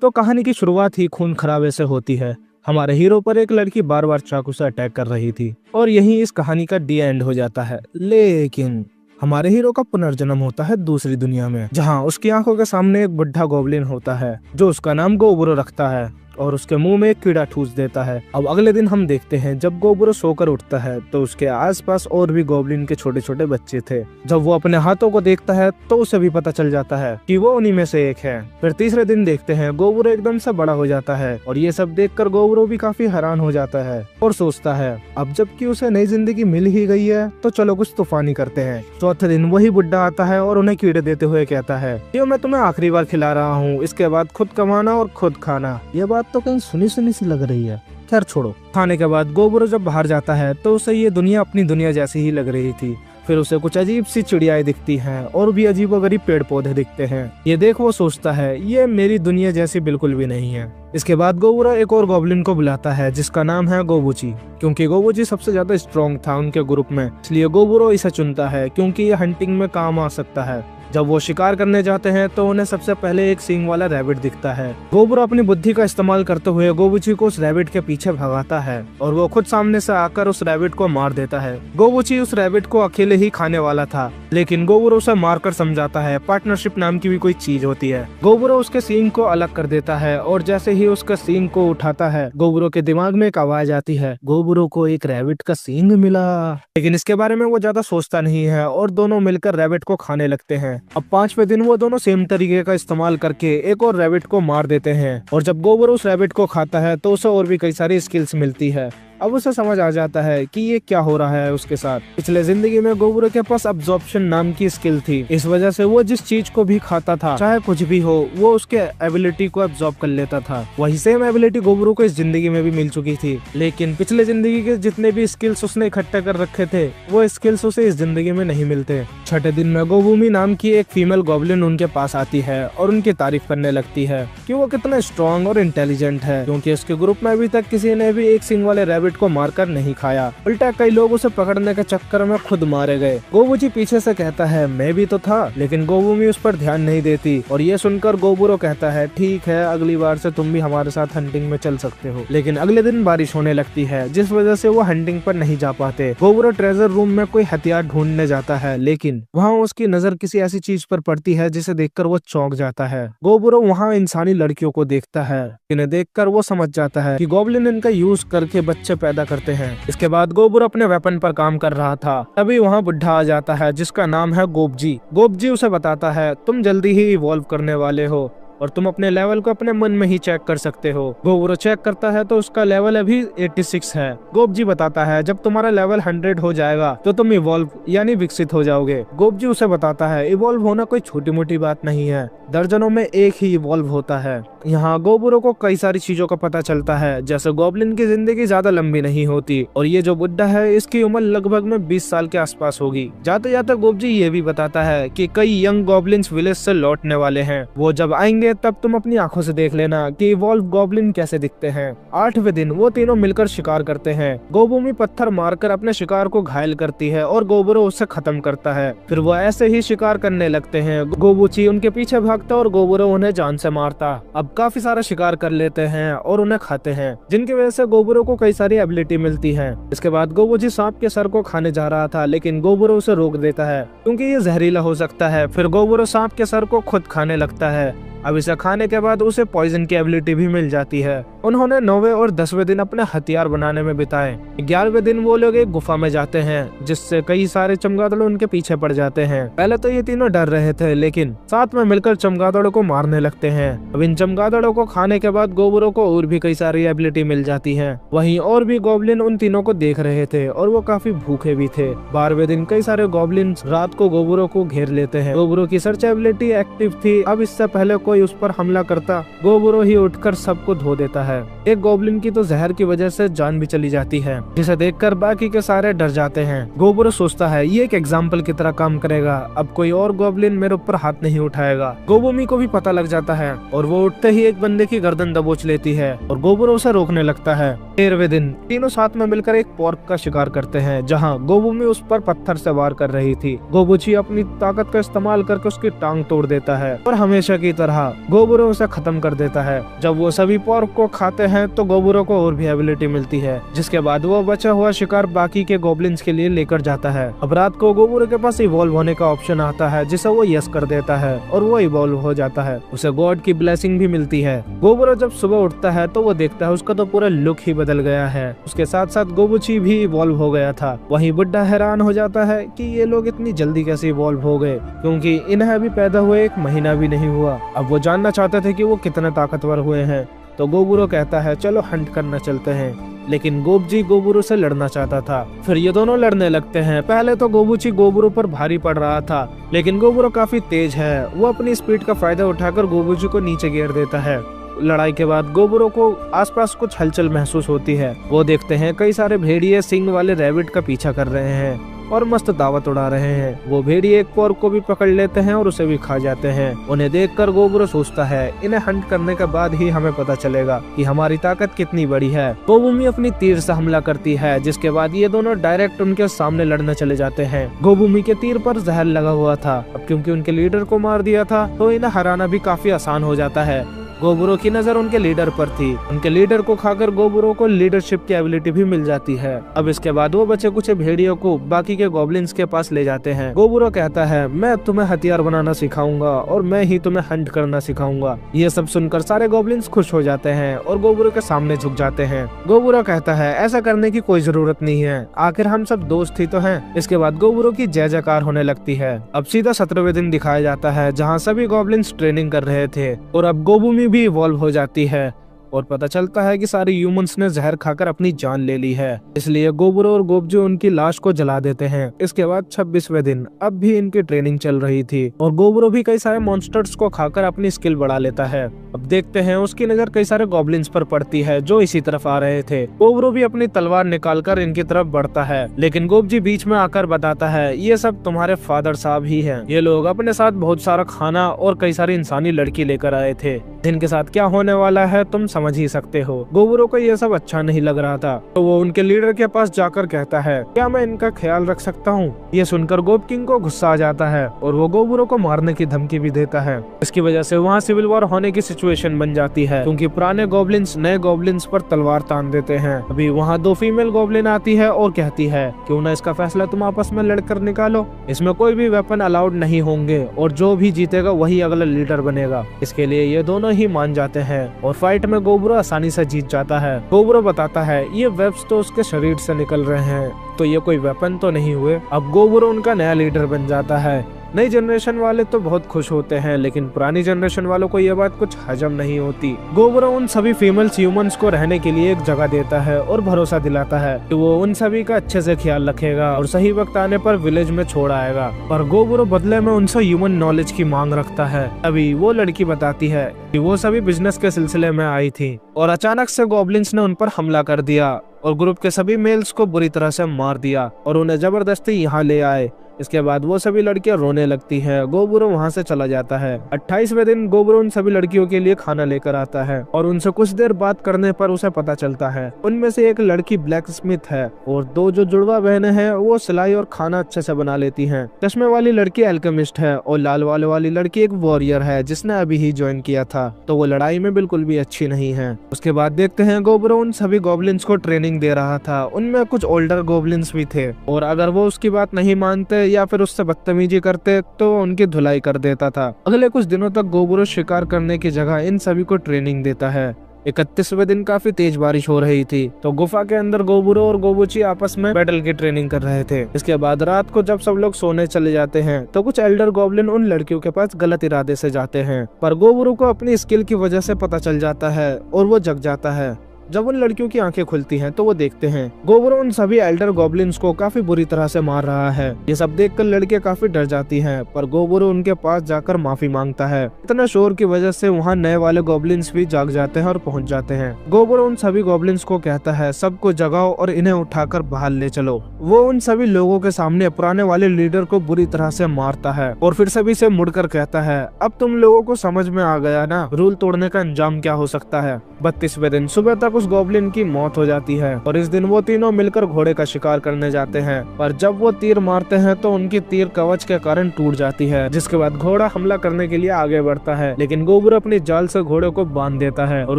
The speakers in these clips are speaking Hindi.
तो कहानी की शुरुआत ही खून खराबे से होती है। हमारे हीरो पर एक लड़की बार बार चाकू से अटैक कर रही थी और यही इस कहानी का डी एंड हो जाता है। लेकिन हमारे हीरो का पुनर्जन्म होता है दूसरी दुनिया में, जहां उसकी आंखों के सामने एक बुढ़ा गोब्लिन होता है जो उसका नाम गोबुरो रखता है और उसके मुंह में एक कीड़ा ठूस देता है। अब अगले दिन हम देखते हैं जब गोबुरो सोकर उठता है तो उसके आसपास और भी गोब्लिन के छोटे छोटे बच्चे थे। जब वो अपने हाथों को देखता है तो उसे भी पता चल जाता है कि वो उन्हीं में से एक है। फिर तीसरे दिन देखते हैं गोबुरो एकदम से बड़ा हो जाता है और ये सब देखकर गोबुरो भी काफी हैरान हो जाता है और सोचता है अब जबकि उसे नई जिंदगी मिल ही गई है तो चलो कुछ तूफानी करते हैं। चौथे दिन वही बुड्ढा आता है और उन्हें कीड़े देते हुए कहता है ये मैं तुम्हें आखिरी बार खिला रहा हूँ, इसके बाद खुद कमाना और खुद खाना। ये बात तो कहीं सुनी सुनी सी लग रही है, खैर छोड़ो। खाने के बाद गोबुरो जब बाहर जाता है तो उसे ये दुनिया अपनी दुनिया जैसी ही लग रही थी। फिर उसे कुछ अजीब सी चिड़ियाएं दिखती हैं और भी अजीबोगरीब पेड़ पौधे दिखते हैं। ये देख वो सोचता है ये मेरी दुनिया जैसी बिल्कुल भी नहीं है। इसके बाद गोबुरो एक और गोब्लिन को बुलाता है जिसका नाम है गोबुची। क्योंकि गोबुची सबसे ज्यादा स्ट्रॉन्ग था उनके ग्रुप में, इसलिए गोबुरो इसे चुनता है क्योंकि ये हंटिंग में काम आ सकता है। जब वो शिकार करने जाते हैं तो उन्हें सबसे पहले एक सींग वाला रैबिट दिखता है। गोबुरो अपनी बुद्धि का इस्तेमाल करते हुए गोबुची को उस रैबिट के पीछे भगाता है और वो खुद सामने से आकर उस रैबिट को मार देता है। गोबुची उस रैबिट को अकेले ही खाने वाला था, लेकिन गोबुरो उसे मारकर समझाता है पार्टनरशिप नाम की भी कोई चीज होती है। गोबुरो उसके सींग को अलग कर देता है और जैसे ही उसका सींग को उठाता है गोबुरो के दिमाग में एक आवाज आती है गोबुरो को एक रैबिट का सींग मिला। लेकिन इसके बारे में वो ज्यादा सोचता नहीं है और दोनों मिलकर रैबिट को खाने लगते हैं। अब पांचवें दिन वो दोनों सेम तरीके का इस्तेमाल करके एक और रैबिट को मार देते हैं और जब गोबुरो उस रैबिट को खाता है तो उसे और भी कई सारी स्किल्स मिलती है। अब उसे समझ आ जाता है कि ये क्या हो रहा है उसके साथ। पिछले जिंदगी में गोबुरो के पास अब्जॉर्प्शन नाम की स्किल थी, इस वजह से वो जिस चीज को भी खाता था चाहे कुछ भी हो वो उसके एबिलिटी को एब्जॉर्ब कर लेता था। वही सेम एबिलिटी गोबुरो को इस जिंदगी में भी मिल चुकी थी, लेकिन पिछले जिंदगी के जितने भी स्किल्स उसने इकट्ठे कर रखे थे वो स्किल्स उसे इस जिंदगी में नहीं मिलते। छठे दिन में गोबुमी नाम की एक फीमेल गोब्लिन उनके पास आती है और उनकी तारीफ करने लगती है कि वो कितना स्ट्रॉन्ग और इंटेलिजेंट है, क्योंकि उसके ग्रुप में अभी तक किसी ने भी एक सिंग वाले रैबिट को मारकर नहीं खाया, उल्टा कई लोग उसे पकड़ने के चक्कर में खुद मारे गए। गोबुची पीछे से कहता है मैं भी तो था, लेकिन गोबुमी उस पर ध्यान नहीं देती और ये सुनकर गोबुरो कहता है ठीक है अगली बार से तुम भी हमारे साथ हंटिंग में चल सकते हो। लेकिन अगले दिन बारिश होने लगती है जिस वजह से वो हंटिंग पर नहीं जा पाते। गोबुरो ट्रेजर रूम में कोई हथियार ढूंढने जाता है, लेकिन वहाँ उसकी नजर किसी ऐसी चीज पर पड़ती है जिसे देखकर वो चौंक जाता है। गोबुरो वहाँ इंसानी लड़कियों को देखता है, इन्हें देखकर वो समझ जाता है कि गोब्लिन इनका यूज करके बच्चे पैदा करते हैं। इसके बाद गोबुरो अपने वेपन पर काम कर रहा था, तभी वहाँ बुढ़ा आ जाता है जिसका नाम है गोबजी। गोबजी उसे बताता है तुम जल्दी ही इवॉल्व करने वाले हो और तुम अपने लेवल को अपने मन में ही चेक कर सकते हो। गोबुरो चेक करता है तो उसका लेवल अभी 86 है। गोबजी बताता है जब तुम्हारा लेवल 100 हो जाएगा तो तुम इवॉल्व यानी विकसित हो जाओगे। गोबजी उसे बताता है इवॉल्व होना कोई छोटी मोटी बात नहीं है, दर्जनों में एक ही इवॉल्व होता है। यहाँ गोबुरो को कई सारी चीजों का पता चलता है, जैसे गोब्लिन की जिंदगी ज्यादा लंबी नहीं होती और ये जो बुड्ढा है इसकी उम्र लगभग में 20 साल के आसपास होगी। जाते जाते गोबजी ये भी बताता है कि कई यंग गोब्लिन्स विलेज से लौटने वाले हैं, वो जब आएंगे तब तुम अपनी आंखों से देख लेना कि इवॉल्व गोब्लिन कैसे दिखते हैं। 8वें दिन वो तीनों मिलकर शिकार करते हैं। गोबुमी पत्थर मारकर अपने शिकार को घायल करती है और गोबुरो उसे खत्म करता है। फिर वो ऐसे ही शिकार करने लगते हैं। गोबुची उनके पीछे भागता और गोबुरो उन्हें जान से मारता। अब काफी सारा शिकार कर लेते हैं और उन्हें खाते हैं, जिनकी वजह से गोबुरो को कई सारी एबिलिटी मिलती है। इसके बाद गोबुची सांप के सर को खाने जा रहा था, लेकिन गोबुरो उसे रोक देता है क्योंकि ये जहरीला हो सकता है। फिर गोबुरो सांप के सर को खुद खाने लगता है। अब इसे खाने के बाद उसे पॉइजन की एबिलिटी भी मिल जाती है। उन्होंने 9वें और 10वें दिन अपने हथियार बनाने में बिताए। 11वें दिन वो लोग एक गुफा में जाते हैं जिससे कई सारे चमगादड़ उनके पीछे पड़ जाते हैं। पहले तो ये तीनों डर रहे थे, लेकिन साथ में मिलकर चमगादड़ों को मारने लगते हैं। अब इन चमगादड़ों को खाने के बाद गोबुरो को और भी कई सारी एबिलिटी मिल जाती है। वहीं और भी गोब्लिन उन तीनों को देख रहे थे और वो काफी भूखे भी थे। 12वें दिन कई सारे गोब्लिन रात को गोबुरो को घेर लेते हैं। गोबुरो की सर्च एबिलिटी एक्टिव थी। अब इससे पहले कोई उस पर हमला करता गोबुरो ही उठकर सबको धो देता है। एक गोब्लिन की तो जहर की वजह से जान भी चली जाती है, जिसे देखकर बाकी के सारे डर जाते हैं। गोबुरो सोचता है ये एक एग्जाम्पल की तरह काम करेगा, अब कोई और गोब्लिन मेरे ऊपर हाथ नहीं उठाएगा। गोबुमी को भी पता लग जाता है और वो उठते ही एक बंदे की गर्दन दबोच लेती है और गोबुरो उसे रोकने लगता है। 13वें दिन तीनों साथ में मिलकर एक पोर्क का शिकार करते हैं, जहाँ गोबुमी उस पर पत्थर से वार कर रही थी। गोबुची अपनी ताकत का इस्तेमाल करके उसकी टांग तोड़ देता है और हमेशा की तरह कहा, गोबुरो उसे खत्म कर देता है। जब वो सभी पोर्क को खाते हैं तो गोबुरो को और भी एबिलिटी मिलती है, जिसके बाद वो बचा हुआ शिकार बाकी के गॉब्लिन्स के लिए लेकर जाता है। अब रात को गोबुरो के पास इवॉल्व होने का ऑप्शन आता है, जिसे वो यस कर देता है और वो इवॉल्व हो जाता है। उसे गॉड की ब्लेसिंग भी मिलती है। गोबुरो जब सुबह उठता है तो वो देखता है उसका तो पूरा लुक ही बदल गया है। उसके साथ साथ गोबुची भी इवॉल्व हो गया था। वहीं बुड्ढा हैरान हो जाता है कि ये लोग इतनी जल्दी कैसे इवॉल्व हो गए, क्योंकि इन्हें अभी पैदा हुए 1 महीना भी नहीं हुआ। अब वो जानना चाहते थे कि वो कितने ताकतवर हुए हैं। तो गोबुरो कहता है चलो हंट करना चलते हैं, लेकिन गोबजी गोबुरो से लड़ना चाहता था। फिर ये दोनों लड़ने लगते हैं। पहले तो गोबुची गोबुरो पर भारी पड़ रहा था, लेकिन गोबुरो काफी तेज है। वो अपनी स्पीड का फायदा उठाकर गोबुची को नीचे गिर देता है। लड़ाई के बाद गोबुरो को आसपास कुछ हलचल महसूस होती है। वो देखते हैं कई सारे भेड़िए सिंग वाले रैबिट का पीछा कर रहे हैं और मस्त दावत उड़ा रहे हैं। वो भेड़िए एक पोर्क को भी पकड़ लेते हैं और उसे भी खा जाते हैं। उन्हें देखकर गोबुरो सोचता है इन्हें हंट करने के बाद ही हमें पता चलेगा कि हमारी ताकत कितनी बड़ी है। गोबुमी अपनी तीर से हमला करती है, जिसके बाद ये दोनों डायरेक्ट उनके सामने लड़ने चले जाते हैं। गोबुमी के तीर पर जहर लगा हुआ था। अब क्योंकि उनके लीडर को मार दिया था तो इन्हें हराना भी काफी आसान हो जाता है। गोबुरो की नजर उनके लीडर पर थी। उनके लीडर को खाकर गोबुरो को लीडरशिप की एबिलिटी भी मिल जाती है। अब इसके बाद वो बचे कुछ भेड़ियों को बाकी के गॉब्लिन्स के पास ले जाते हैं। गोबुरो कहता है मैं तुम्हें हथियार बनाना सिखाऊंगा और मैं ही तुम्हें हंट करना सिखाऊंगा। ये सब सुनकर सारे गॉब्लिन्स खुश हो जाते हैं और गोबुरो के सामने झुक जाते हैं। गोबुरो कहता है ऐसा करने की कोई जरूरत नहीं है, आखिर हम सब दोस्त ही तो हैं। इसके बाद गोबुरो की जय जयकार होने लगती है। अब सीधा 17वें दिन दिखाया जाता है, जहाँ सभी गॉब्लिन्स ट्रेनिंग कर रहे थे और अब गोबुमी भी इवॉल्व हो जाती है और पता चलता है कि सारे ह्यूमंस ने जहर खाकर अपनी जान ले ली है। इसलिए गोबुरो और गोबजू उनकी लाश को जला देते हैं। इसके बाद 26वें दिन अब भी इनकी ट्रेनिंग चल रही थी और गोबुरो भी कई सारे मॉन्स्टर्स को खाकर अपनी स्किल बढ़ा लेता है। अब देखते हैं उसकी नजर कई सारे गॉब्लिन्स पर पड़ती है जो इसी तरफ आ रहे थे। गोबुरो भी अपनी तलवार निकालकर इनकी तरफ बढ़ता है, लेकिन गोबजी बीच में आकर बताता है ये सब तुम्हारे फादर साहब ही हैं। ये लोग अपने साथ बहुत सारा खाना और कई सारी इंसानी लड़की लेकर आए थे, जिनके साथ क्या होने वाला है तुम समझ ही सकते हो। गोबुरो को ये सब अच्छा नहीं लग रहा था, तो वो उनके लीडर के पास जाकर कहता है क्या मैं इनका ख्याल रख सकता हूँ। ये सुनकर गोब किंग को गुस्सा आ जाता है और वो गोबुरो को मारने की धमकी भी देता है। इसकी वजह से वहाँ सिविल वॉर होने की सिचुएशन बन जाती है, क्योंकि पुराने गॉब्लिन्स नए गॉब्लिन्स पर तलवार तान देते हैं। अभी वहाँ 2 फीमेल गॉब्लिन आती है और कहती है क्यों ना इसका फैसला तुम आपस में लड़कर निकालो। इसमें कोई भी वेपन अलाउड नहीं होंगे और जो भी जीतेगा वही अगला लीडर बनेगा। इसके लिए ये दोनों ही मान जाते हैं और फाइट में गोबुरो आसानी से जीत जाता है। गोबुरो बताता है ये वेब्स तो उसके शरीर से निकल रहे हैं, तो ये कोई वेपन तो नहीं हुए। अब गोबुरो उनका नया लीडर बन जाता है। नई जनरेशन वाले तो बहुत खुश होते हैं, लेकिन पुरानी जनरेशन वालों को ये बात कुछ हजम नहीं होती। गोबुरो उन सभी फीमेल्स ह्यूमंस को रहने के लिए एक जगह देता है और भरोसा दिलाता है कि वो उन सभी का अच्छे से ख्याल रखेगा और सही वक्त आने पर विलेज में छोड़ आएगा। पर गोबुरो बदले में उनसे ह्यूमन नॉलेज की मांग रखता है। अभी वो लड़की बताती है कि वो सभी बिजनेस के सिलसिले में आई थी और अचानक से गॉब्लिन्स ने उन पर हमला कर दिया और ग्रुप के सभी मेल्स को बुरी तरह से मार दिया और उन्हें जबरदस्ती यहाँ ले आए। इसके बाद वो सभी लड़कियां रोने लगती हैं। गोबुरो वहाँ से चला जाता है। 28वें दिन गोबुरो उन सभी लड़कियों के लिए खाना लेकर आता है और उनसे कुछ देर बात करने पर उसे पता चलता है उनमें से एक लड़की ब्लैक स्मिथ है और 2 जो जुड़वा बहनें हैं वो सिलाई और खाना अच्छे से बना लेती हैं। चश्मे वाली लड़की एल्केमिस्ट है और लाल वाली लड़की एक वॉरियर है जिसने अभी ही ज्वाइन किया था, तो वो लड़ाई में बिल्कुल भी अच्छी नहीं है। उसके बाद देखते हैं गोबुरो उन सभी गॉब्लिन्स को ट्रेनिंग दे रहा था। उनमें कुछ ओल्डर गॉब्लिन्स भी थे और अगर वो उसकी बात नहीं मानते या फिर उससे बदतमीजी करते तो उनकी धुलाई कर देता था। अगले कुछ दिनों तक गोबुरो शिकार करने की जगह इन सभी को ट्रेनिंग देता है। 31वें दिन काफी तेज बारिश हो रही थी, तो गुफा के अंदर गोबुरो और गोबुची आपस में बैटल की ट्रेनिंग कर रहे थे। इसके बाद रात को जब सब लोग सोने चले जाते हैं तो कुछ एल्डर गॉब्लिन उन लड़कियों के पास गलत इरादे से जाते हैं, पर गोबुरो को अपनी स्किल की वजह से पता चल जाता है और वो जग जाता है। जब उन लड़कियों की आंखें खुलती हैं तो वो देखते हैं गोबुरो उन सभी एल्डर गॉब्लिन्स को काफी बुरी तरह से मार रहा है। ये सब देखकर लड़कियां काफी डर जाती हैं, पर गोबुरो उनके पास जाकर माफी मांगता है। इतना शोर की वजह से वहाँ नए वाले गॉब्लिन्स भी जाग जाते हैं और पहुँच जाते हैं। गोबुरो उन सभी गॉब्लिन्स को कहता है सबको जगाओ और इन्हें उठाकर बाहर ले चलो। वो उन सभी लोगों के सामने पुराने वाले लीडर को बुरी तरह से मारता है और फिर सभी से मुड़कर कहता है अब तुम लोगों को समझ में आ गया ना रूल तोड़ने का अंजाम क्या हो सकता है। 32वें दिन सुबह तक उस गॉब्लिन की मौत हो जाती है और इस दिन वो तीनों मिलकर घोड़े का शिकार करने जाते हैं। पर जब वो तीर मारते हैं तो उनकी तीर कवच के कारण टूट जाती है, जिसके बाद घोड़ा हमला करने के लिए आगे बढ़ता है, लेकिन गोबरू अपनी जाल से घोड़े को बांध देता है और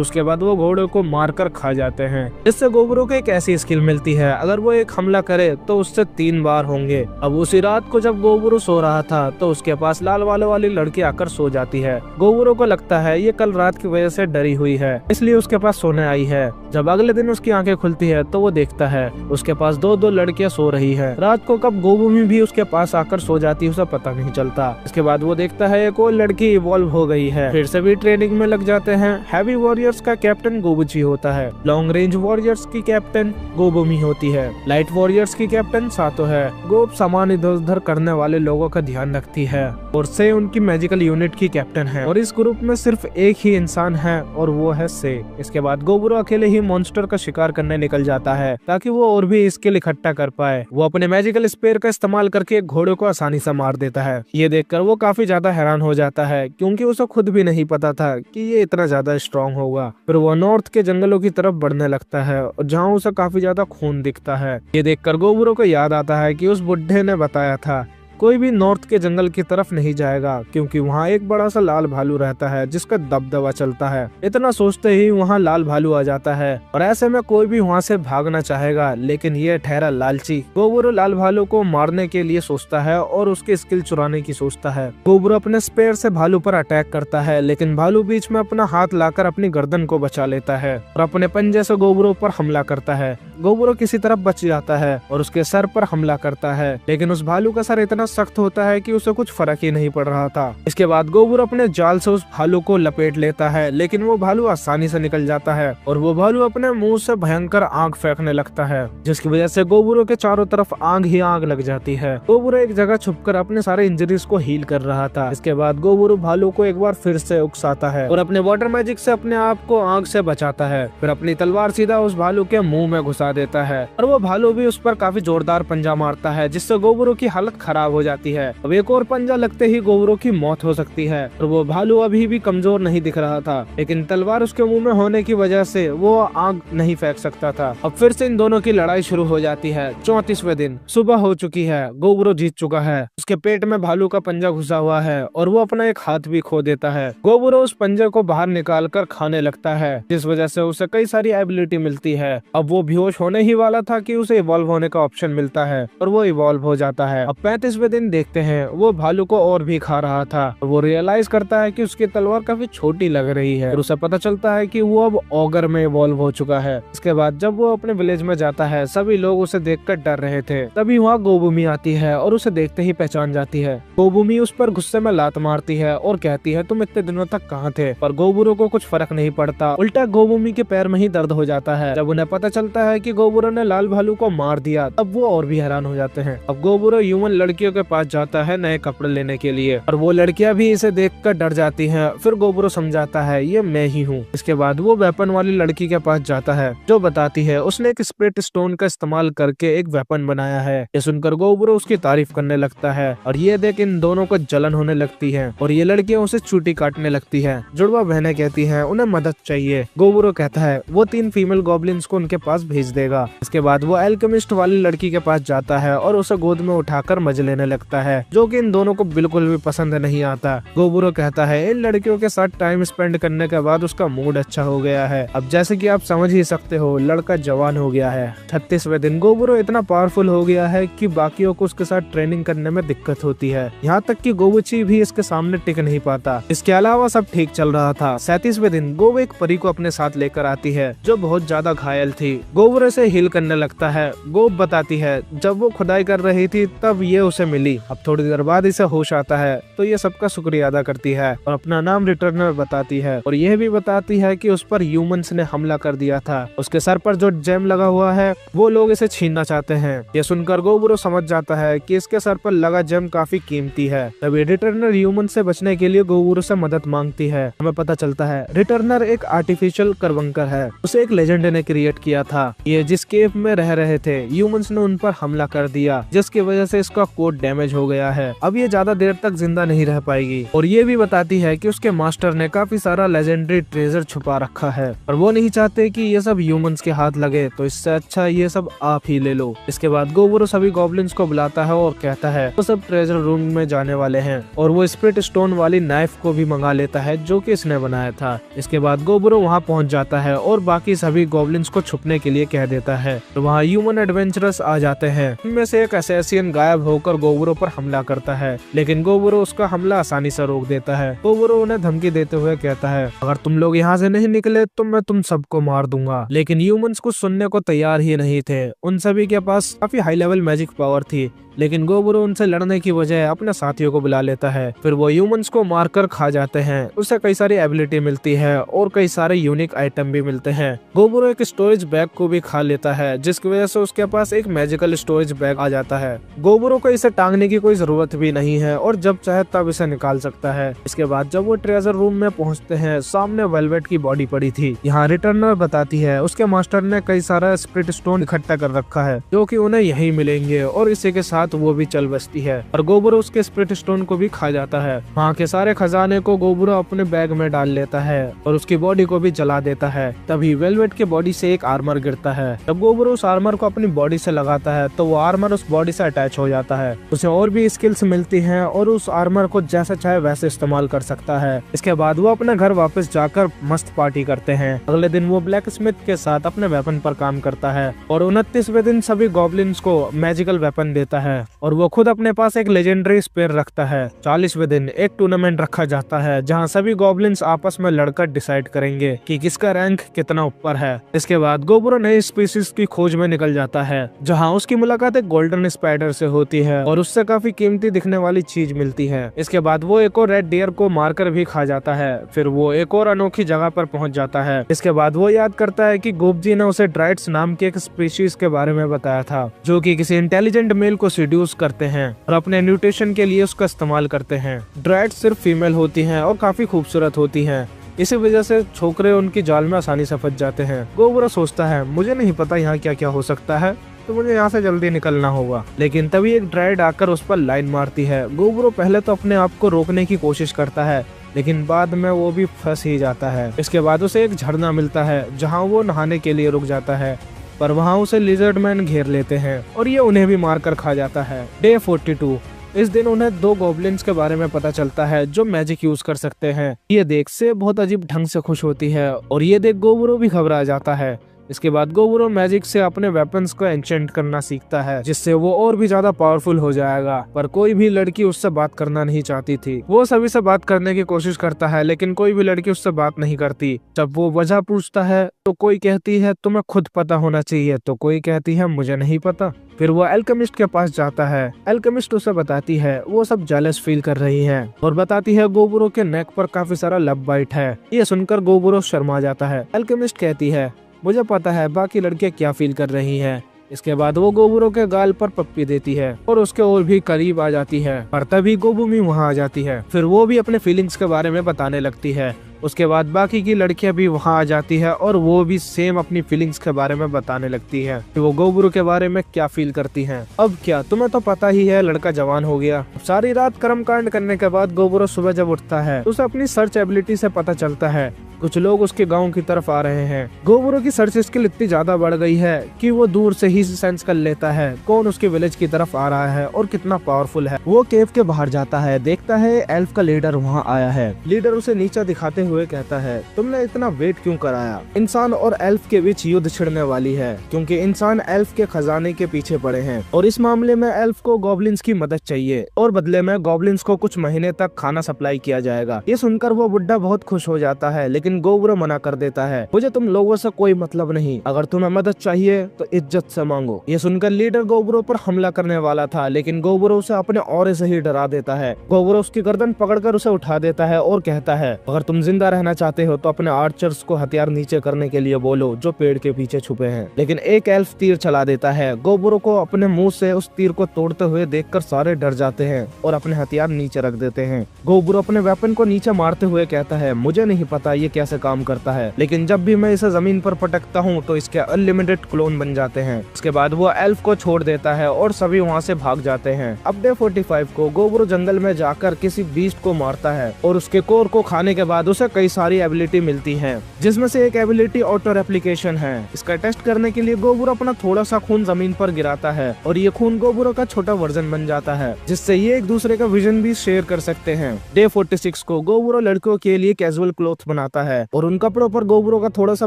उसके बाद वो घोड़े को मारकर खा जाते हैं। इससे गोबरू को एक ऐसी स्किल मिलती है, अगर वो एक हमला करे तो उससे 3 बार होंगे। अब उसी रात को जब गोबरू सो रहा था तो उसके पास लाल बालों वाली लड़की आकर सो जाती है। गोबरू को लगता है ये कल रात की वजह से डरी हुई है, इसलिए उसके पास सोने आई है। जब अगले दिन उसकी आंखें खुलती है तो वो देखता है उसके पास 2 लड़कियां सो रही है। रात को कब गोबूमी भी उसके पास आकर सो जाती है उसे पता नहीं चलता। इसके बाद वो देखता है एक और लड़की इवॉल्व हो गई है। फिर से भी ट्रेनिंग में लग जाते हैं। हैवी वॉरियर्स का कैप्टन गोबुची होता है, लॉन्ग रेंज वॉरियर्स की कैप्टन गोबूमी होती है, लाइट वॉरियर्स की कैप्टन सातो है। गोब सामान इधर उधर करने वाले लोगों का ध्यान रखती है और से उनकी मैजिकल यूनिट की कैप्टन है। और इस ग्रुप में सिर्फ एक ही इंसान है और वो है से। इसके बाद गोबरू अकेले ही मॉन्स्टर का शिकार करने निकल जाता है ताकि वो और भी स्किल इकट्ठा कर पाए। वो अपने मैजिकल स्पेयर का इस्तेमाल करके घोड़े को आसानी से मार देता है। ये देखकर वो काफी ज्यादा हैरान हो जाता है क्योंकि उसे खुद भी नहीं पता था कि ये इतना ज्यादा स्ट्रॉन्ग होगा। फिर वो नॉर्थ के जंगलों की तरफ बढ़ने लगता है और जहाँ उसे काफी ज्यादा खून दिखता है। ये देखकर गोबरू को याद आता है कि उस बुड्ढे ने बताया था कोई भी नॉर्थ के जंगल की तरफ नहीं जाएगा क्योंकि वहाँ एक बड़ा सा लाल भालू रहता है जिसका दबदबा चलता है। इतना सोचते ही वहाँ लाल भालू आ जाता है और ऐसे में कोई भी वहाँ से भागना चाहेगा, लेकिन ये ठहरा लालची। गोबरू लाल भालू को मारने के लिए सोचता है और उसकी स्किल चुराने की सोचता है। गोबरू अपने स्पेयर से भालू पर अटैक करता है, लेकिन भालू बीच में अपना हाथ लाकर अपनी गर्दन को बचा लेता है और अपने पंजे से गोबरू पर हमला करता है। गोबरू किसी तरफ बच जाता है और उसके सर पर हमला करता है, लेकिन उस भालू का सर इतना सख्त होता है कि उसे कुछ फर्क ही नहीं पड़ रहा था। इसके बाद गोबरू अपने जाल से उस भालू को लपेट लेता है, लेकिन वो भालू आसानी से निकल जाता है और वो भालू अपने मुंह से भयंकर आग फेंकने लगता है, जिसकी वजह से गोबरू के चारों तरफ आग ही आग लग जाती है। गोबरू एक जगह छुपकर अपने सारे इंजरीज को हील कर रहा था। इसके बाद गोबरू भालू को एक बार फिर से उकसाता है और अपने वाटर मैजिक से अपने आप को आग से बचाता है। फिर अपनी तलवार सीधा उस भालू के मुंह में घुसा देता है और वो भालू भी उस पर काफी जोरदार पंजा मारता है, जिससे गोबरू की हालत खराब हो जाती है। अब एक और पंजा लगते ही गोबरू की मौत हो सकती है और वो भालू अभी भी कमजोर नहीं दिख रहा था, लेकिन तलवार उसके मुंह में होने की वजह से वो आग नहीं फेंक सकता था। अब फिर से इन दोनों की लड़ाई शुरू हो जाती है। 34वें दिन सुबह हो चुकी है, गोबरू जीत चुका है। उसके पेट में भालू का पंजा घुसा हुआ है और वो अपना एक हाथ भी खो देता है। गोबरू उस पंजे को बाहर निकाल कर खाने लगता है, जिस वजह से उसे कई सारी एबिलिटी मिलती है। अब वो बेहोश होने ही वाला था कि उसे इवॉल्व होने का ऑप्शन मिलता है और वो इवॉल्व हो जाता है। अब 35वें दिन देखते हैं, वो भालू को और भी खा रहा था और वो रियलाइज करता है कि उसकी तलवार काफी छोटी लग रही है और उसे पता चलता है कि वो अब ऑगर में इवॉल्व हो चुका है। इसके बाद जब वो अपने विलेज में जाता है, सभी लोग उसे देखकर डर रहे थे। तभी वहाँ गोबूमी आती है और उसे देखते ही पहचान जाती है। गोबूमी उस पर गुस्से में लात मारती है और कहती है तुम इतने दिनों तक कहाँ थे, पर गोबरू को कुछ फर्क नहीं पड़ता, उल्टा गोबूमी के पैर में ही दर्द हो जाता है। जब उन्हें पता चलता है कि गोबरू ने लाल भालू को मार दिया, तब वो और भी हैरान हो जाते हैं। अब गोबरू ह्यूमन लड़कियों के पास जाता है नए कपड़े लेने के लिए और वो लड़कियां भी इसे देखकर डर जाती हैं। फिर गोबरू समझाता है ये मैं ही हूँ। इसके बाद वो वेपन वाली लड़की के पास जाता है जो बताती है उसने एक स्प्लिट स्टोन का इस्तेमाल करके एक वेपन बनाया है। ये सुनकर गोबरू उसकी तारीफ करने लगता है और ये देख इन दोनों को जलन होने लगती है और ये लड़कियां उसे चूटी काटने लगती है। जुड़वा बहनें कहती हैं उन्हें मदद चाहिए। गोबरू कहता है वो 3 फीमेल गॉब्लिन्स को उनके पास भेज देगा। इसके बाद वो एल्केमिस्ट वाली लड़की के पास जाता है और उसे गोद में उठाकर मजे लेने लगता है, जो कि इन दोनों को बिल्कुल भी पसंद नहीं आता। गोबरू कहता है इन लड़कियों के साथ टाइम स्पेंड करने के बाद उसका मूड अच्छा हो गया है। अब जैसे कि आप समझ ही सकते हो लड़का जवान हो गया है। 36वें दिन गोबरू इतना पावरफुल हो गया है कि बाकियों को उसके साथ ट्रेनिंग करने में दिक्कत होती है, यहाँ तक कि गोबुची भी इसके सामने टिक नहीं पाता। इसके अलावा सब ठीक चल रहा था। 37वें दिन गोबू एक परी को अपने साथ लेकर आती है जो बहुत ज्यादा घायल थी। गोबरू से हील करने लगता है। गोब बताती है जब वो खुदाई कर रही थी तब ये उसे मिली। अब थोड़ी देर बाद इसे होश आता है तो ये सबका शुक्रिया अदा करती है और अपना नाम रिटर्नर बताती है और यह भी बताती है कि उस पर ह्यूमंस ने हमला कर दिया था। उसके सर पर जो जेम लगा हुआ है वो लोग इसे छीनना चाहते हैं। ये सुनकर गोबरू समझ जाता है कि इसके सर पर लगा जेम काफी कीमती है। तभी रिटर्नर ह्यूमन से बचने के लिए गोबरू से मदद मांगती है। हमें पता चलता है रिटर्नर एक आर्टिफिशियल करवंकर है, उसे एक लेजेंड ने क्रिएट किया था। ये जिस केव में रह रहे थे ह्यूमंस ने उन पर हमला कर दिया, जिसकी वजह से इसका कोड डैमेज हो गया है, अब ये ज्यादा देर तक जिंदा नहीं रह पाएगी। और ये भी बताती है कि उसके मास्टर ने काफी सारा लेजेंडरी ट्रेजर छुपा रखा है और वो नहीं चाहते कि ये सब ह्यूमंस के हाथ लगे, तो इससे अच्छा ये सब आप ही ले लो। इसके बाद गोबरो सभी गॉब्लिन्स को बुलाता है और कहता है वो सब ट्रेजर रूम में जाने वाले हैं और वो स्प्रिट स्टोन वाली नाइफ को भी मंगा लेता है जो कि इसने बनाया था। इसके बाद गोबरो वहाँ पहुँच जाता है और बाकी सभी गॉब्लिन्स को छुपने के लिए कह देता है। तो वहाँ ह्यूमन एडवेंचरस आ जाते हैं। इनमें से एक असैसिन गायब होकर गोबरो पर हमला करता है, लेकिन गोबरो उसका हमला आसानी से रोक देता है। गोबरो उन्हें धमकी देते हुए कहता है अगर तुम लोग यहाँ से नहीं निकले तो मैं तुम सबको मार दूंगा। लेकिन ह्यूमंस कुछ सुनने को तैयार ही नहीं थे। उन सभी के पास काफी हाई लेवल मैजिक पावर थी, लेकिन गोबरो उनसे लड़ने की बजाय अपने साथियों को बुला लेता है। फिर वो ह्यूमंस को मारकर खा जाते हैं। उसे कई सारी एबिलिटी मिलती है और कई सारे यूनिक आइटम भी मिलते हैं। गोबरो एक स्टोरेज बैग को भी खा लेता है, जिसकी वजह से उसके पास एक मैजिकल स्टोरेज बैग आ जाता है। गोबरो को इसे टांगने की कोई जरूरत भी नहीं है और जब चाहे तब इसे निकाल सकता है। इसके बाद जब वो ट्रेजर रूम में पहुंचते हैं, सामने वेलवेट की बॉडी पड़ी थी। यहाँ रिटर्नर बताती है उसके मास्टर ने कई सारा स्प्रिट स्टोन इकट्ठा कर रखा है जो कि उन्हें यही मिलेंगे और इसी के साथ वो भी चल बसती है और गोबरो उसके स्प्रिट स्टोन को भी खा जाता है। वहाँ के सारे खजाने को गोबरो अपने बैग में डाल लेता है और उसकी बॉडी को भी जला देता है। तभी वेलवेट की बॉडी से एक आर्मर गिरता है। जब गोबरो उस आर्मर को अपनी बॉडी से लगाता है तो वो आर्मर उस बॉडी से अटैच हो जाता है। उसे और भी स्किल्स मिलती हैं और उस आर्मर को जैसा चाहे वैसे इस्तेमाल कर सकता है। इसके बाद वो अपने घर वापस जाकर मस्त पार्टी करते हैं। अगले दिन वो ब्लैक स्मिथ के साथ अपने वेपन पर काम करता है और 29वें दिन सभी गॉब्लिन्स को मैजिकल वेपन देता है और वो खुद अपने पास एक लेजेंडरी स्पेयर रखता है। 40वें दिन एक टूर्नामेंट रखा जाता है जहां सभी गॉब्लिन्स आपस में लड़कर डिसाइड करेंगे कि किसका रैंक कितना ऊपर है। इसके बाद गोबरो नई स्पीशीज की खोज में निकल जाता है जहां उसकी मुलाकात एक गोल्डन स्पाइडर से होती है और उससे काफी कीमती दिखने वाली चीज मिलती है। इसके बाद वो एक और रेड डियर को मारकर भी खा जाता है। फिर वो एक और अनोखी जगह पर पहुंच जाता है। इसके बाद वो याद करता है कि गोबजी ने उसे ड्राइट्स नाम के एक स्पीशीज के बारे में बताया था जो कि किसी इंटेलिजेंट मेल को सीड्यूस करते हैं और अपने न्यूट्रिशन के लिए उसका इस्तेमाल करते हैं। ड्राइट्स सिर्फ फीमेल होती हैं और काफी खूबसूरत होती हैं, इसी वजह से छोकरे उनकी जाल में आसानी से फंस जाते हैं। गोबरो सोचता है मुझे नहीं पता यहाँ क्या क्या हो सकता है, तो मुझे यहाँ से जल्दी निकलना होगा। लेकिन तभी एक ड्राइड आकर उस पर लाइन मारती है। गोबरो पहले तो अपने आप को रोकने की कोशिश करता है, लेकिन बाद में वो भी फंस ही जाता है। इसके बाद उसे एक झरना मिलता है जहाँ वो नहाने के लिए रुक जाता है, पर वहाँ उसे लिजर्ड मैन घेर लेते हैं और ये उन्हें भी मारकर खा जाता है। डे 42 इस दिन उन्हें 2 गॉब्लिन्स के बारे में पता चलता है जो मैजिक यूज कर सकते हैं। ये देख से बहुत अजीब ढंग से खुश होती है और ये देख गोबरो भी घबरा जाता है। इसके बाद गोबरो मैजिक से अपने वेपन्स को एन्चेंट करना सीखता है जिससे वो और भी ज्यादा पावरफुल हो जाएगा। पर कोई भी लड़की उससे बात करना नहीं चाहती थी। वो सभी से बात करने की कोशिश करता है लेकिन कोई भी लड़की उससे बात नहीं करती। जब वो वजह पूछता है तो कोई कहती है तुम्हें खुद पता होना चाहिए, तो कोई कहती है मुझे नहीं पता। फिर वो एल्केमिस्ट के पास जाता है। एल्केमिस्ट उसे बताती है वो सब जेलस फील कर रही है और बताती है गोबरो के नेक पर काफी सारा लव बाइट है। ये सुनकर गोबरो शर्मा जाता है। एल्केमिस्ट कहती है मुझे पता है बाकी लड़कियां क्या फील कर रही हैं। इसके बाद वो गोबरो के गाल पर पप्पी देती है और उसके और भी करीब आ जाती है, पर तभी गोबुमी वहाँ आ जाती है। फिर वो भी अपने फीलिंग्स के बारे में बताने लगती है। उसके बाद बाकी की लड़कियां भी वहाँ आ जाती है और वो भी सेम अपनी फीलिंग्स के बारे में बताने लगती है कि वो गोबरो के बारे में क्या फील करती हैं। अब क्या तुम्हें तो पता ही है लड़का जवान हो गया। सारी रात कर्मकांड करने के बाद गोबरो सुबह जब उठता है तो उसे अपनी सर्च एबिलिटी से पता चलता है कुछ लोग उसके गांव की तरफ आ रहे हैं। गोबरो की सर्च स्किल इतनी ज्यादा बढ़ गई है कि वो दूर से ही सेंस कर लेता है कौन उसके विलेज की तरफ आ रहा है और कितना पावरफुल है। वो केव के बाहर जाता है, देखता है एल्फ का लीडर वहाँ आया है। लीडर उसे नीचा दिखाते हुए कहता है तुमने इतना वेट क्यों कराया? इंसान और एल्फ के बीच युद्ध छिड़ने वाली है क्योंकि इंसान एल्फ के खजाने के पीछे पड़े हैं और इस मामले में एल्फ को गॉब्लिन्स की मदद चाहिए और बदले में गॉब्लिन्स को कुछ महीने तक खाना सप्लाई किया जाएगा। ये सुनकर वो बुड्ढा बहुत खुश हो जाता है लेकिन गोबरो मना कर देता है, मुझे तुम लोगों से कोई मतलब नहीं, अगर तुम्हें मदद चाहिए तो इज्जत से मांगो। ये सुनकर लीडर गोबरो पर हमला करने वाला था लेकिन गोबरो उसे अपने ऑरे से ही डरा देता है। गोबरो उसकी गर्दन पकड़कर उसे उठा देता है और कहता है अगर तुम जिंदा रहना चाहते हो तो अपने आर्चर्स को हथियार नीचे करने के लिए बोलो जो पेड़ के पीछे छुपे हैं। लेकिन एक एल्फ तीर चला देता है। गोबरो को अपने मुंह से उस तीर को तोड़ते हुए देखकर सारे डर जाते हैं और अपने हथियार नीचे रख देते हैं। गोबरो अपने वेपन को नीचे मारते हुए कहता है मुझे नहीं पता ये कैसे काम करता है, लेकिन जब भी मैं इसे जमीन पर पटकता हूँ तो इसके अनलिमिटेड क्लोन बन जाते हैं। उसके बाद वो एल्फ को छोड़ देता है और सभी वहाँ से भाग जाते हैं। अब डे 45 को गोब्रो जंगल में जाकर किसी बीस्ट को मारता है और उसके कोर को खाने के बाद उसे कई सारी एबिलिटी मिलती है, जिसमें से एक एबिलिटी ऑटो रेप्लिकेशन है। इसका टेस्ट करने के लिए गोब्रो अपना थोड़ा सा खून जमीन पर गिराता है और ये खून गोब्रो का छोटा वर्जन बन जाता है, जिससे ये एक दूसरे का विजन भी शेयर कर सकते हैं। डे 46 को गोब्रो लड़कियों के लिए कैजुअल क्लॉथ बनाता है और उन कपड़ों पर गोब्रो का थोड़ा सा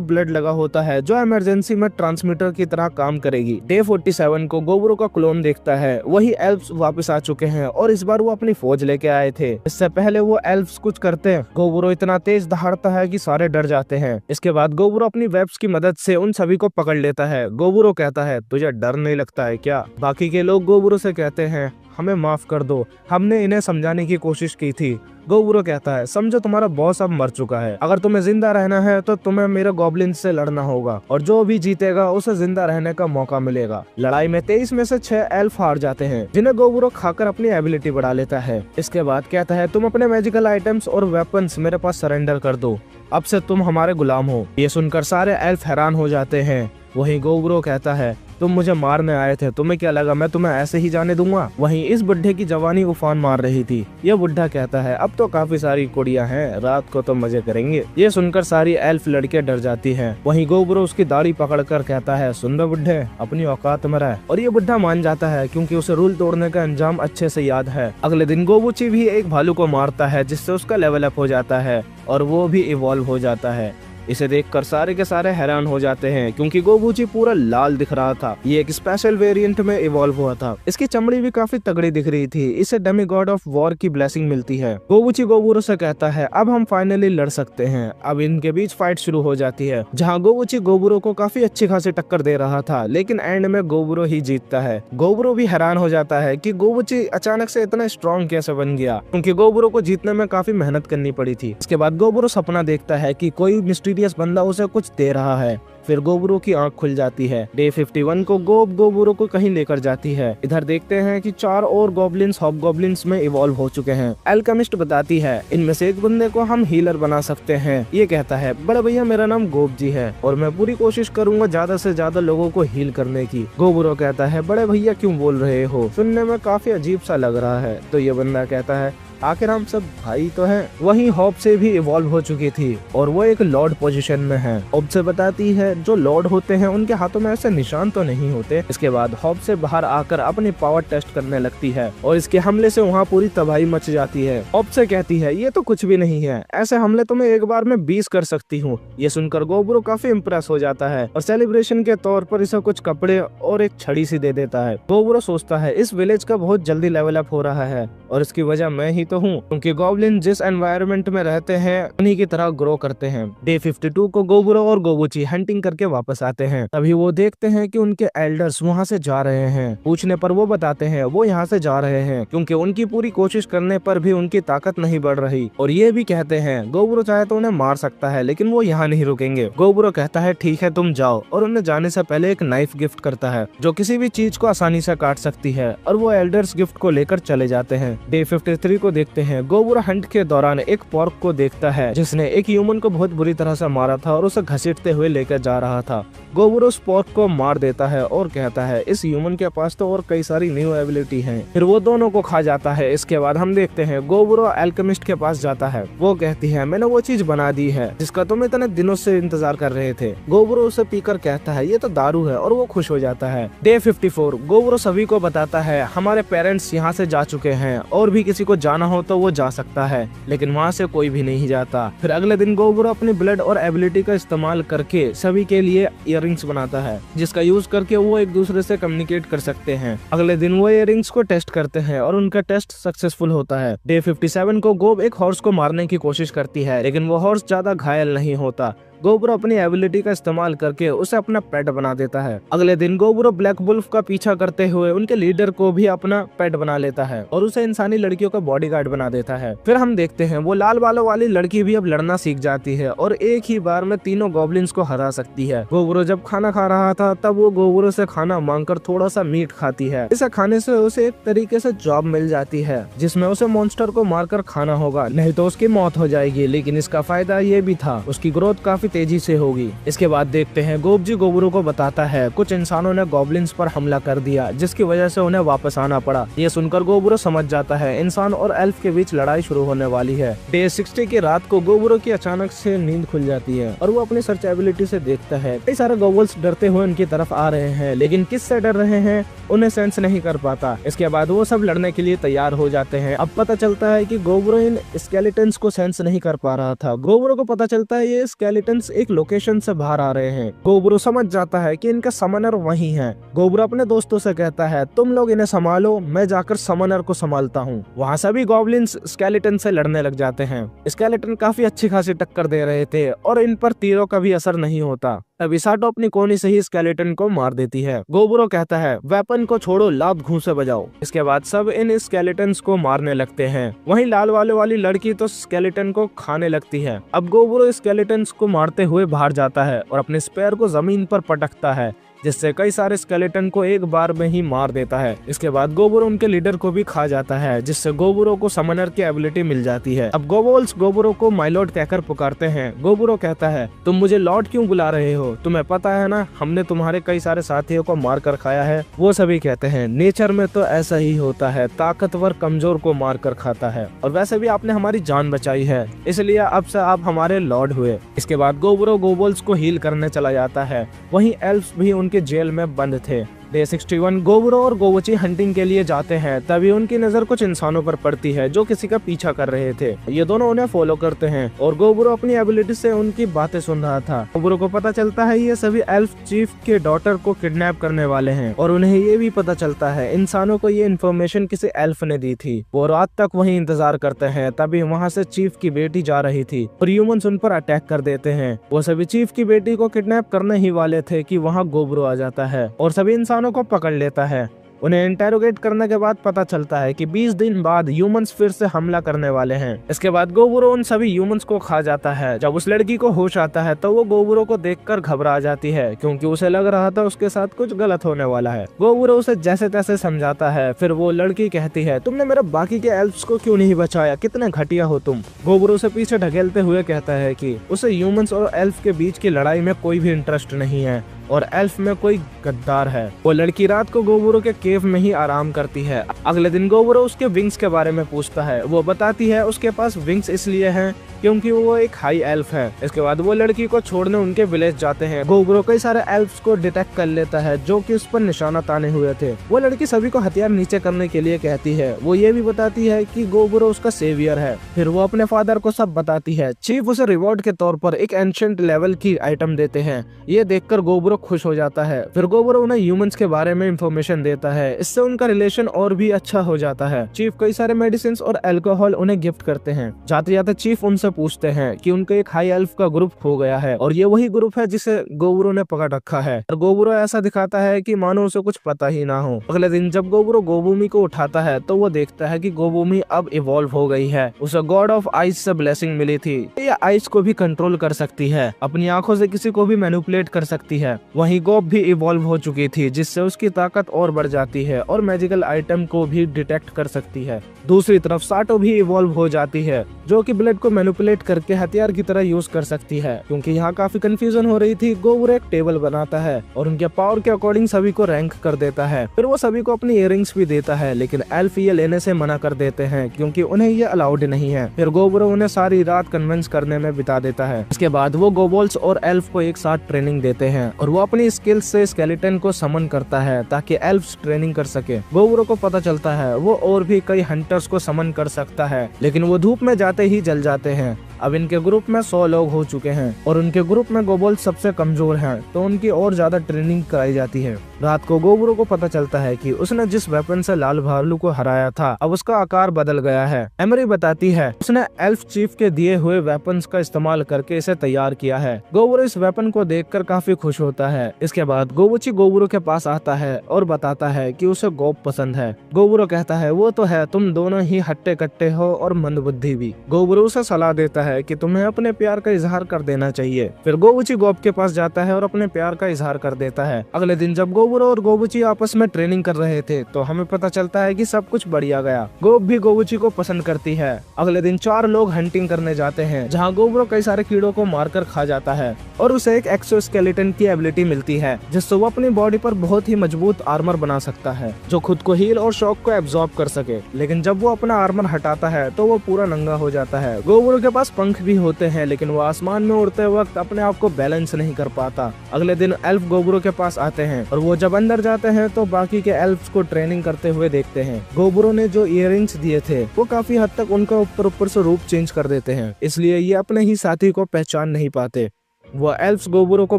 ब्लड लगा होता है जो इमरजेंसी में ट्रांसमीटर की तरह काम करेगी। डे 47 को गोब्रो का क्लोन देखता है, वही एल्फ्स वापस आ चुके हैं और इस बार वो अपनी फौज लेके आए थे। इससे पहले वो एल्फ्स कुछ करते हैं, गोब्रो इतना तेज दहाड़ता है कि सारे डर जाते हैं। इसके बाद गोब्रो अपनी वेब्स की मदद से उन सभी को पकड़ लेता है। गोब्रो कहता है, तुझे डर नहीं लगता है क्या? बाकी के लोग गोब्रो से कहते हैं, हमें माफ कर दो, हमने इन्हें समझाने की कोशिश की थी। गोब्रो कहता है, समझो तुम्हारा बॉस अब मर चुका है, अगर तुम्हें जिंदा रहना है तो तुम्हें मेरे गॉब्लिन से लड़ना होगा और जो भी जीतेगा उसे जिंदा रहने का मौका मिलेगा। लड़ाई में 23 में से 6 एल्फ हार जाते हैं, जिन्हें गोब्रो खाकर अपनी एबिलिटी बढ़ा लेता है। इसके बाद कहता है, तुम अपने मैजिकल आइटम्स और वेपन्स मेरे पास सरेंडर कर दो, अब से तुम हमारे गुलाम हो। ये सुनकर सारे एल्फ हैरान हो जाते हैं। वहीं गोब्रो कहता है, तुम मुझे मारने आए थे, तुम्हें क्या लगा मैं तुम्हें ऐसे ही जाने दूंगा? वहीं इस बुढ़े की जवानी उफान मार रही थी। ये बुढ़ा कहता है, अब तो काफी सारी कुड़ियां हैं, रात को तो मजे करेंगे। ये सुनकर सारी एल्फ लड़के डर जाती हैं। वहीं गोब्रो उसकी दाढ़ी पकड़कर कहता है, सुन लो बुढ़े, अपनी औकात में रह। और ये बुढ़ा मान जाता है क्योंकि उसे रूल तोड़ने का अंजाम अच्छे से याद है। अगले दिन गोबूची भी एक भालू को मारता है, जिससे उसका लेवल अप हो जाता है और वो भी इवॉल्व हो जाता है। इसे देखकर सारे के सारे हैरान हो जाते हैं क्योंकि गोबूची पूरा लाल दिख रहा था। ये एक स्पेशल वेरिएंट में इवॉल्व हुआ था। इसकी चमड़ी भी काफी तगड़ी दिख रही थी। इसे डेमी गॉड ऑफ वॉर की ब्लेसिंग मिलती है। गोबूची गोबूरो से कहता है, अब हम फाइनली लड़ सकते हैं। अब इनके बीच फाइट शुरू हो जाती है, जहाँ गोबूची गोबूरो को काफी अच्छी खासी टक्कर दे रहा था, लेकिन एंड में गोबूरो ही जीतता है। गोबूरो भी हैरान हो जाता है कि गोबूची अचानक से इतना स्ट्रॉन्ग कैसे बन गया, क्योंकि गोबूरो को जीतने में काफी मेहनत करनी पड़ी थी। इसके बाद गोबूरो सपना देखता है कि कोई मिस्टीरियस बंदा उसे कुछ दे रहा है। फिर गोबूरो की आंख खुल जाती है। डे 51 को गोबूरो को कहीं लेकर जाती है। इधर देखते हैं कि 4 और गॉब्लिन्स हॉबगॉब्लिन्स में इवॉल्व हो चुके हैं। एल्केमिस्ट बताती है, इनमें से एक बंदे को हम हीलर बना सकते हैं। ये कहता है, बड़े भैया मेरा नाम गोब जी है और मैं पूरी कोशिश करूंगा ज्यादा से ज्यादा लोगों को हील करने की। गोबूरो कहता है, बड़े भैया क्यों बोल रहे हो, सुनने में काफी अजीब सा लग रहा है। तो ये बंदा कहता है, आखिर हम सब भाई तो हैं। वहीं हॉब से भी इवॉल्व हो चुकी थी और वो एक लॉर्ड पोजीशन में है। हॉब से बताती है, जो लॉर्ड होते हैं उनके हाथों में ऐसे निशान तो नहीं होते। इसके बाद हॉब से बाहर आकर अपनी पावर टेस्ट करने लगती है और इसके हमले से वहाँ पूरी तबाही मच जाती है। हॉब से कहती है, ये तो कुछ भी नहीं है, ऐसे हमले तो मैं एक बार में 20 कर सकती हूँ। ये सुनकर गोबूरो काफी इम्प्रेस हो जाता है और सेलिब्रेशन के तौर पर इसे कुछ कपड़े और एक छड़ी सी दे देता है। गोबूरो सोचता है, इस विलेज का बहुत जल्दी लेवल अप हो रहा है और इसकी वजह मैं ही तो हूँ, क्योंकि गॉब्लिन जिस एनवायरनमेंट में रहते हैं उन्हीं की तरह ग्रो करते हैं। डे 52 को गोबूरो और गोबूची हंटिंग करके वापस आते हैं। तभी वो देखते हैं कि उनके एल्डर्स वहाँ से जा रहे हैं। पूछने पर वो बताते हैं वो यहाँ से जा रहे हैं क्योंकि उनकी पूरी कोशिश करने पर भी उनकी ताकत नहीं बढ़ रही। और ये भी कहते हैं गोबूरो चाहे तो उन्हें मार सकता है, लेकिन वो यहाँ नहीं रुकेंगे। गोबूरो कहता है, ठीक है तुम जाओ, और उन्हें जाने से पहले एक नाइफ गिफ्ट करता है जो किसी भी चीज को आसानी से काट सकती है, और वो एल्डर्स गिफ्ट को लेकर चले जाते हैं। डे 53 को देखते हैं। गोबूरो हंट के दौरान एक पॉर्क को देखता है जिसने एक ह्यूमन को बहुत बुरी तरह से मारा था और उसे घसीटते हुए लेकर जा रहा था। गोबूरो उस पॉर्क को मार देता है और कहता है, इस ह्यूमन के पास तो और कई सारी न्यू एबिलिटी है। फिर वो दोनों को खा जाता है। इसके बाद हम देखते हैं गोबूरो एल्केमिस्ट के पास जाता है। वो कहती है, मैंने वो चीज बना दी है जिसका तुम इतने दिनों से इंतजार कर रहे थे। गोबूरो उसे पीकर कहता है, ये तो दारू है, और वो खुश हो जाता है। डे 54 गोबूरो सभी को बताता है, हमारे पेरेंट्स यहाँ से जा चुके हैं और भी किसी को जाना हो तो वो जा सकता है, लेकिन वहाँ से कोई भी नहीं जाता। फिर अगले दिन गोबूरो अपनी ब्लड और एबिलिटी का इस्तेमाल करके सभी के लिए इयररिंग्स बनाता है, जिसका यूज करके वो एक दूसरे से कम्युनिकेट कर सकते हैं। अगले दिन वो इयररिंग्स को टेस्ट करते हैं और उनका टेस्ट सक्सेसफुल होता है। डे 57 को गोब एक हॉर्स को मारने की कोशिश करती है, लेकिन वो हॉर्स ज्यादा घायल नहीं होता। गोबरो अपनी एबिलिटी का इस्तेमाल करके उसे अपना पेट बना देता है। अगले दिन गोबरो ब्लैक वुल्फ का पीछा करते हुए उनके लीडर को भी अपना पेट बना लेता है और उसे इंसानी लड़कियों का बॉडीगार्ड बना देता है। फिर हम देखते हैं वो लाल बालों वाली लड़की भी अब लड़ना सीख जाती है और एक ही बार में तीनों गॉब्लिन्स को हरा सकती है। गोबरो जब खाना खा रहा था तब वो गोबरो से खाना मांगकर थोड़ा सा मीट खाती है। इसे खाने से उसे एक तरीके से जॉब मिल जाती है जिसमें उसे मॉन्स्टर को मारकर खाना होगा, नहीं तो उसकी मौत हो जाएगी। लेकिन इसका फायदा ये भी था, उसकी ग्रोथ काफी तेजी से होगी। इसके बाद देखते हैं गोबजी गोबरो को बताता है कुछ इंसानों ने गॉब्लिन्स पर हमला कर दिया जिसकी वजह से उन्हें वापस आना पड़ा। ये सुनकर गोबरो समझ जाता है इंसान और एल्फ के बीच लड़ाई शुरू होने वाली है। डे 60 की रात को गोबरो की अचानक से नींद खुल जाती है और वो अपनी सर्च एबिलिटी से देखता है कई सारे गॉबल्स डरते हुए उनकी तरफ आ रहे हैं, लेकिन किससे डर रहे हैं उन्हें सेंस नहीं कर पाता। इसके बाद वो सब लड़ने के लिए तैयार हो जाते हैं। अब पता चलता है कि गोबरो इन स्केलेटन्स को सेंस नहीं कर पा रहा था। गोबरो को पता चलता है ये स्केलेटन्स एक लोकेशन से बाहर आ रहे हैं। गोबरो समझ जाता है कि इनका समनर वही है। गोबरो अपने दोस्तों से कहता है तुम लोग इन्हें संभालो, मैं जाकर समनर को संभालता हूँ। वहाँ सभी गॉब्लिन्स स्केलेटन से लड़ने लग जाते हैं। स्केलेटन काफी अच्छी खासी टक्कर दे रहे थे और इन पर तीरों का भी असर नहीं होता। तभी साटो अपनी कोनी से ही स्केलेटन को मार देती है। गोबरो कहता है वेपन को छोड़ो, लात घूंसे बजाओ। इसके बाद सब इन स्केलेटन्स को मारने लगते हैं। वहीं लाल वाली लड़की तो स्केलेटन को खाने लगती है। अब गोबरो स्केलेटन्स को मारते हुए बाहर जाता है और अपने स्पेयर को जमीन पर पटकता है जिससे कई सारे स्केलेटन को एक बार में ही मार देता है। इसके बाद गोबरो उनके लीडर को भी खा जाता है जिससे गोबरो को समनर की एबिलिटी मिल जाती है। अब गोबल्स गोबरो को माय लॉर्ड कहकर पुकारते हैं। गोबरो कहता है तुम मुझे लॉर्ड क्यों बुला रहे हो? तुम्हें पता है ना हमने तुम्हारे कई सारे साथियों को मार कर खाया है। वो सभी कहते हैं नेचर में तो ऐसा ही होता है, ताकतवर कमजोर को मार कर खाता है और वैसे भी आपने हमारी जान बचाई है, इसलिए अब से आप हमारे लॉर्ड हुए। इसके बाद गोबरो गोबल्स को हील करने चला जाता है। वहीं एल्फ्स भी उनके जेल में बंद थे। डे 61 गोबरो और गोवची हंटिंग के लिए जाते हैं। तभी उनकी नजर कुछ इंसानों पर पड़ती है जो किसी का पीछा कर रहे थे। ये दोनों उन्हें फॉलो करते हैं और गोबरो अपनी एबिलिटी से उनकी बातें सुन रहा था। गोबरो को पता चलता है ये सभी एल्फ चीफ के डॉटर को किडनैप करने वाले हैं और उन्हें ये भी पता चलता है इंसानों को ये इन्फॉर्मेशन किसी एल्फ ने दी थी। वो रात तक वहीं इंतजार करते हैं। तभी वहाँ से चीफ की बेटी जा रही थी और ह्यूमंस उन पर अटैक कर देते हैं। वो सभी चीफ की बेटी को किडनैप करने ही वाले थे कि वहाँ गोबरो आ जाता है और सभी इंसानों को पकड़ लेता है। उन्हें इंटेरोगेट करने के बाद पता चलता है कि 20 दिन बाद ह्यूमंस फिर से हमला करने वाले हैं। इसके बाद गोबरो उन सभी ह्यूमंस को खा जाता है। जब उस लड़की को होश आता है तो वो गोबरो को देखकर घबरा जाती है क्योंकि उसे लग रहा था उसके साथ कुछ गलत होने वाला है। गोबरो उसे जैसे तैसे समझाता है। फिर वो लड़की कहती है तुमने मेरे बाकी के एल्फ्स को क्यों नहीं बचाया, कितने घटिया हो तुम। गोबरो उसे पीछे ढकेलते हुए कहता है कि उसे ह्यूमंस और एल्फ के बीच की लड़ाई में कोई भी इंटरेस्ट नहीं है और एल्फ में कोई गद्दार है। वो लड़की रात को गोबरो के केव में ही आराम करती है। अगले दिन गोबरो उसके विंग्स के बारे में पूछता है। वो बताती है उसके पास विंग्स इसलिए हैं क्योंकि वो एक हाई एल्फ है। इसके बाद वो लड़की को छोड़ने उनके विलेज जाते हैं। गोबरो कई सारे एल्फ्स को डिटेक्ट कर लेता है जो कि उस पर निशाना ताने हुए थे। वो लड़की सभी को हथियार नीचे करने के लिए कहती है। वो ये भी बताती है कि गोबरो उसका सेवियर है। फिर वो अपने फादर को सब बताती है। चीफ उसे रिवॉर्ड के तौर पर एक एंशिएंट लेवल की आइटम देते हैं। ये देखकर गोबरो खुश हो जाता है। फिर गोबरो उन्हें ह्यूमंस के बारे में इंफॉर्मेशन देता है। इससे उनका रिलेशन और भी अच्छा हो जाता है। चीफ कई सारे मेडिसिन और अल्कोहल उन्हें गिफ्ट करते हैं। जाते जाते चीफ उनसे पूछते हैं कि उनके एक हाई एल्फ का ग्रुप खो गया है और ये वही ग्रुप है जिसे गोबरो ने पकड़ रखा है। और गोबरो ऐसा दिखाता है कि मानो उसे कुछ पता ही ना हो। अगले दिन जब गोबरो गोबूमी को उठाता है तो वो देखता है कि गोबूमी अब इवॉल्व हो गई है। उसे गॉड ऑफ आइस से ब्लेसिंग मिली थी। ये आइस को भी कंट्रोल कर सकती है, अपनी आंखों से किसी को भी मैनिपुलेट कर सकती है। वहीं गोब भी इवॉल्व हो चुकी थी जिससे उसकी ताकत और बढ़ जाती है और मैजिकल आइटम को भी डिटेक्ट कर सकती है। दूसरी तरफ साटो भी इवॉल्व हो जाती है जो कि ब्लड को मैनिपुलेट करके हथियार की तरह यूज कर सकती है। क्योंकि यहाँ काफी कंफ्यूजन हो रही थी, गोबरो एक टेबल बनाता है और उनके पावर के अकॉर्डिंग सभी को रैंक कर देता है। फिर वो सभी को अपनी इयररिंग्स भी देता है, लेकिन एल्फ ये लेने से मना कर देते हैं क्योंकि उन्हें ये अलाउड नहीं है। फिर गोबरो उन्हें सारी रात कन्विंस करने में बिता देता है। इसके बाद वो गोबल्स और एल्फ को एक साथ ट्रेनिंग देते हैं और वो अपनी स्किल्स से स्केलेटन को समन करता है ताकि एल्फ्स ट्रेनिंग कर सके। गोबरो को पता चलता है वो और भी कई हंटर्स को समन कर सकता है, लेकिन वो धूप में जाते ही जल जाते हैं। अब इनके ग्रुप में 100 लोग हो चुके हैं और उनके ग्रुप में गोबोल सबसे कमजोर है, तो उनकी और ज्यादा ट्रेनिंग कराई जाती है। रात को गोबरो को पता चलता है कि उसने जिस वेपन से लाल भालू को हराया था अब उसका आकार बदल गया है। एमरी बताती है उसने एल्फ चीफ के दिए हुए वेपन्स का इस्तेमाल करके इसे तैयार किया है। गोबरो इस वेपन को देखकर काफी खुश होता है। इसके बाद गोबुची गोबरो के पास आता है और बताता है कि उसे गोब पसंद है। गोबरो कहता है वो तो है, तुम दोनों ही हट्टे कट्टे हो और मंदबुद्धि भी। गोबरो उसे सलाह देता है कि तुम्हें अपने प्यार का इजहार कर देना चाहिए। फिर गोबुची गोब के पास जाता है और अपने प्यार का इजहार कर देता है। अगले दिन जब गोबरो और गोबुची आपस में ट्रेनिंग कर रहे थे तो हमें पता चलता है कि सब कुछ बढ़िया गया। गोब भी गोबुची को पसंद करती है। अगले दिन 4 लोग हंटिंग करने जाते हैं जहाँ गोबरो कई सारे कीड़ों को मारकर खा जाता है और उसे एक एक्सोस्केलेटन की एबिलिटी मिलती है जिससे वो अपनी बॉडी पर बहुत ही मजबूत आर्मर बना सकता है जो खुद को हील और शॉक को एब्जॉर्ब कर सके। लेकिन जब वो अपना आर्मर हटाता है तो वो पूरा नंगा हो जाता है। गोबरो के पास पंख भी होते हैं लेकिन वो आसमान में उड़ते वक्त अपने आप को बैलेंस नहीं कर पाता। अगले दिन एल्फ गोबरो के पास आते हैं और वो जब अंदर जाते हैं तो बाकी के एल्फ्स को ट्रेनिंग करते हुए देखते हैं। गोबरो ने जो इयररिंग्स दिए थे वो काफी हद तक उनका ऊपर से रूप चेंज कर देते हैं, इसलिए ये अपने ही साथी को पहचान नहीं पाते। वो एल्फ्स गोबरो को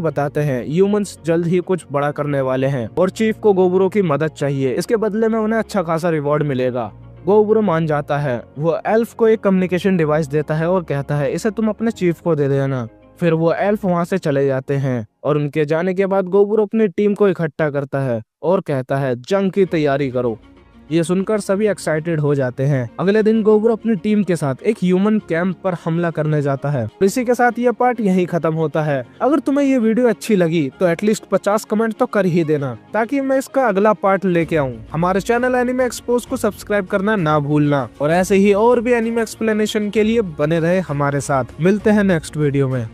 बताते हैं ह्यूमंस जल्द ही कुछ बड़ा करने वाले हैं और चीफ को गोबरो की मदद चाहिए, इसके बदले में उन्हें अच्छा खासा रिवॉर्ड मिलेगा। गोबरो मान जाता है। वो एल्फ को एक कम्युनिकेशन डिवाइस देता है और कहता है इसे तुम अपने चीफ को दे देना। फिर वो एल्फ वहाँ से चले जाते हैं और उनके जाने के बाद गोबरो अपनी टीम को इकट्ठा करता है और कहता है जंग की तैयारी करो। ये सुनकर सभी एक्साइटेड हो जाते हैं। अगले दिन गोबरो अपनी टीम के साथ एक ह्यूमन कैंप पर हमला करने जाता है। इसी के साथ ये पार्ट यहीं खत्म होता है। अगर तुम्हें ये वीडियो अच्छी लगी तो एटलीस्ट 50 कमेंट तो कर ही देना ताकि मैं इसका अगला पार्ट लेके आऊँ। हमारे चैनल एनिमे एक्सपोज को सब्सक्राइब करना ना भूलना और ऐसे ही और भी एनिमे एक्सप्लेनेशन के लिए बने रहे हमारे साथ। मिलते हैं नेक्स्ट वीडियो में।